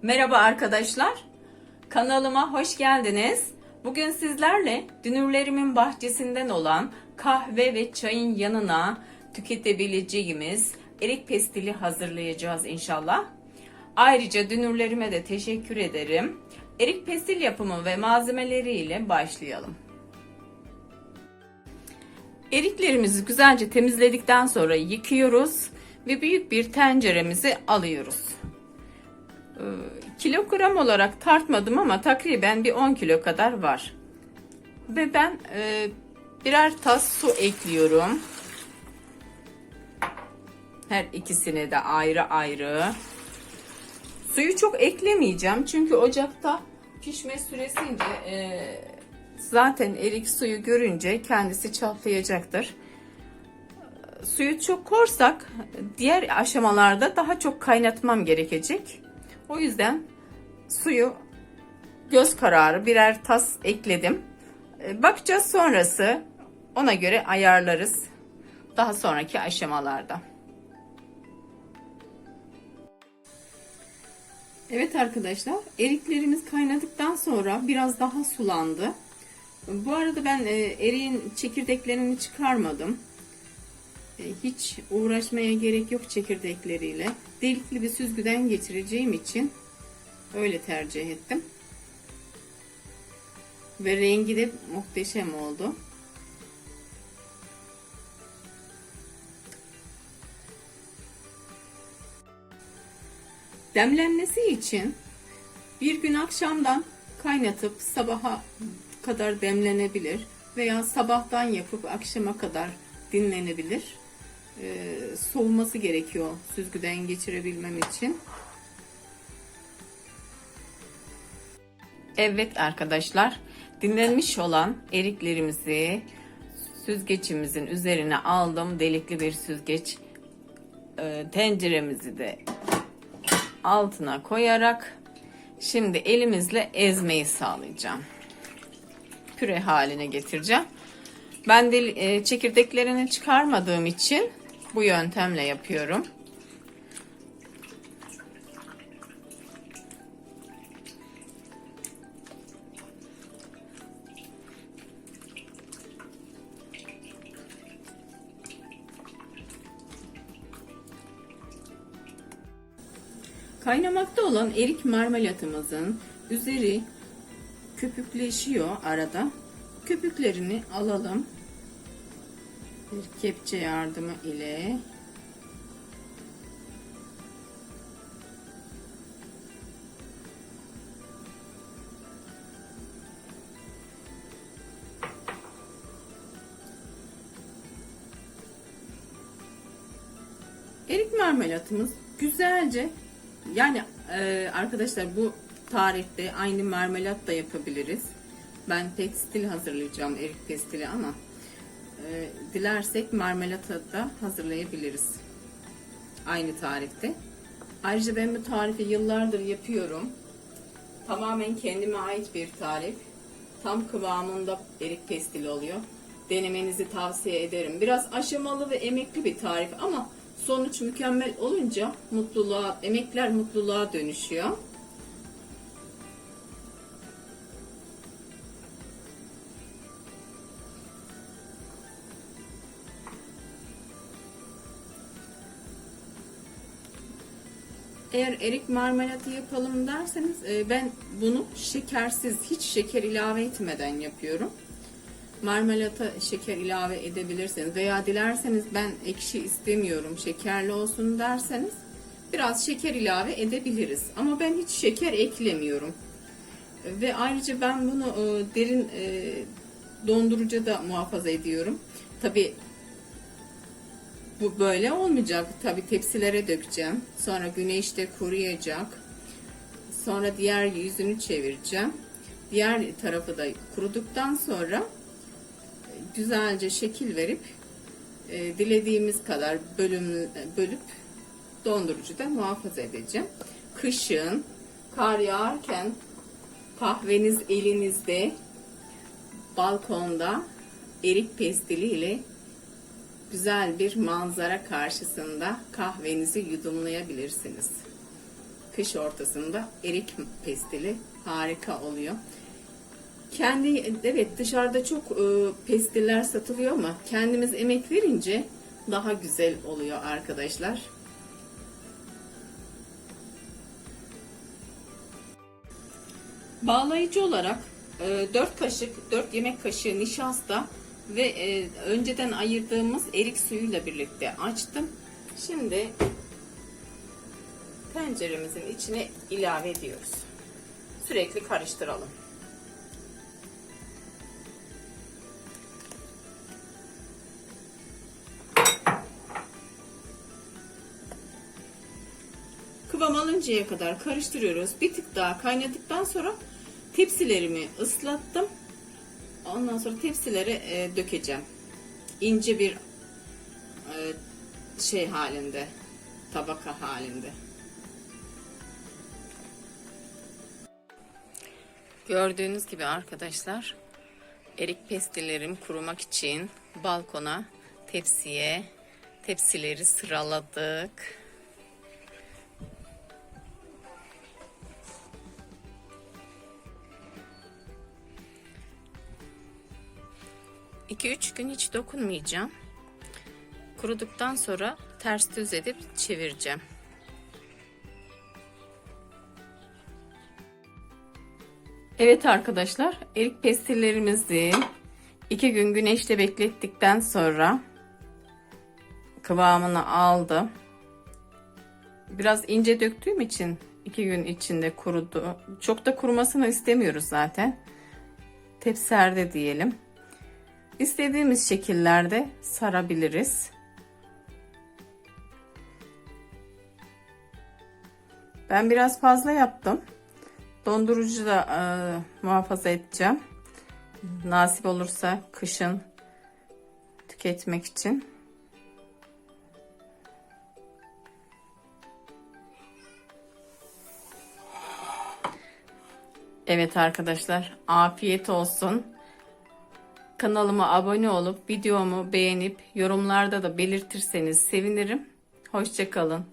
Merhaba arkadaşlar, kanalıma hoş geldiniz. Bugün sizlerle dünürlerimin bahçesinden olan kahve ve çayın yanına tüketebileceğimiz erik pestili hazırlayacağız inşallah. Ayrıca dünürlerime de teşekkür ederim. Erik pestil yapımı ve malzemeleriyle başlayalım. Eriklerimizi güzelce temizledikten sonra yıkıyoruz ve büyük bir tenceremizi alıyoruz. Kilogram olarak tartmadım ama takriben bir 10 kilo kadar var. Ve ben birer tas su ekliyorum. Her ikisine de ayrı ayrı. Suyu çok eklemeyeceğim çünkü ocakta pişme süresince zaten erik suyu görünce kendisi çatlayacaktır. Suyu çok korsak diğer aşamalarda daha çok kaynatmam gerekecek. O yüzden suyu göz kararı birer tas ekledim. Bakacağız sonrası, ona göre ayarlarız daha sonraki aşamalarda. Evet arkadaşlar, eriklerimiz kaynadıktan sonra biraz daha sulandı. Bu arada ben eriğin çekirdeklerini çıkarmadım. Hiç uğraşmaya gerek yok çekirdekleriyle. Delikli bir süzgüden geçireceğim için öyle tercih ettim. Ve rengi de muhteşem oldu. Demlenmesi için bir gün akşamdan kaynatıp sabaha kadar demlenebilir veya sabahtan yapıp akşama kadar dinlenebilir. Soğuması gerekiyor süzgüden geçirebilmem için. Evet arkadaşlar, dinlenmiş olan eriklerimizi süzgecimizin üzerine aldım. Delikli bir süzgeç. Tenceremizi de altına koyarak şimdi elimizle ezmeyi sağlayacağım. Püre haline getireceğim. Ben de çekirdeklerini çıkarmadığım için bu yöntemle yapıyorum. Kaynamakta olan erik marmelatımızın üzeri köpükleşiyor arada. Köpüklerini alalım. Bir kepçe yardımı ile erik marmelatımız güzelce, yani arkadaşlar bu tarifte aynı marmelat da yapabiliriz. Ben pestil hazırlayacağım, erik pestili, ama dilersek marmelata da hazırlayabiliriz aynı tarifte. Ayrıca ben bu tarifi yıllardır yapıyorum. Tamamen kendime ait bir tarif. Tam kıvamında erik pestili oluyor. Denemenizi tavsiye ederim. Biraz aşamalı ve emekli bir tarif ama sonuç mükemmel olunca mutluluğa, emekler mutluluğa dönüşüyor. Eğer erik marmelatı yapalım derseniz ben bunu şekersiz, hiç şeker ilave etmeden yapıyorum. Marmelata şeker ilave edebilirsiniz veya dilerseniz ben ekşi istemiyorum, şekerli olsun derseniz biraz şeker ilave edebiliriz. Ama ben hiç şeker eklemiyorum. Ve ayrıca ben bunu derin dondurucuda muhafaza ediyorum. Tabi bu böyle olmayacak. Tabi tepsilere dökeceğim. Sonra güneşte kuruyacak. Sonra diğer yüzünü çevireceğim. Diğer tarafı da kuruduktan sonra güzelce şekil verip dilediğimiz kadar bölüp dondurucuda muhafaza edeceğim. Kışın kar yağarken kahveniz elinizde, balkonda erik pestili ile güzel bir manzara karşısında kahvenizi yudumlayabilirsiniz. kış ortasında erik pestili harika oluyor. Evet, dışarıda çok pestiller satılıyor ama kendimiz emek verince daha güzel oluyor arkadaşlar. Bağlayıcı olarak 4 yemek kaşığı nişasta ve önceden ayırdığımız erik suyuyla birlikte açtım. Şimdi tenceremizin içine ilave ediyoruz. Sürekli karıştıralım. Kıvam alıncaya kadar karıştırıyoruz. Bir tık daha kaynadıktan sonra tepsilerimi ıslattım. Ondan sonra tepsilere dökeceğim. İnce bir şey halinde, tabaka halinde. Gördüğünüz gibi arkadaşlar, erik pestillerim kurumak için balkona, tepsileri sıraladık. İki üç gün hiç dokunmayacağım. Kuruduktan sonra ters düz edip çevireceğim. Evet arkadaşlar, erik pestillerimizi 2 gün güneşte beklettikten sonra kıvamını aldı. Biraz ince döktüğüm için 2 gün içinde kurudu. Çok da kurumasını istemiyoruz zaten. Tepserde diyelim. İstediğimiz şekillerde sarabiliriz. Ben biraz fazla yaptım. Dondurucuda muhafaza edeceğim. Nasip olursa kışın tüketmek için. Evet arkadaşlar, afiyet olsun. Kanalıma abone olup videomu beğenip yorumlarda da belirtirseniz sevinirim. Hoşça kalın.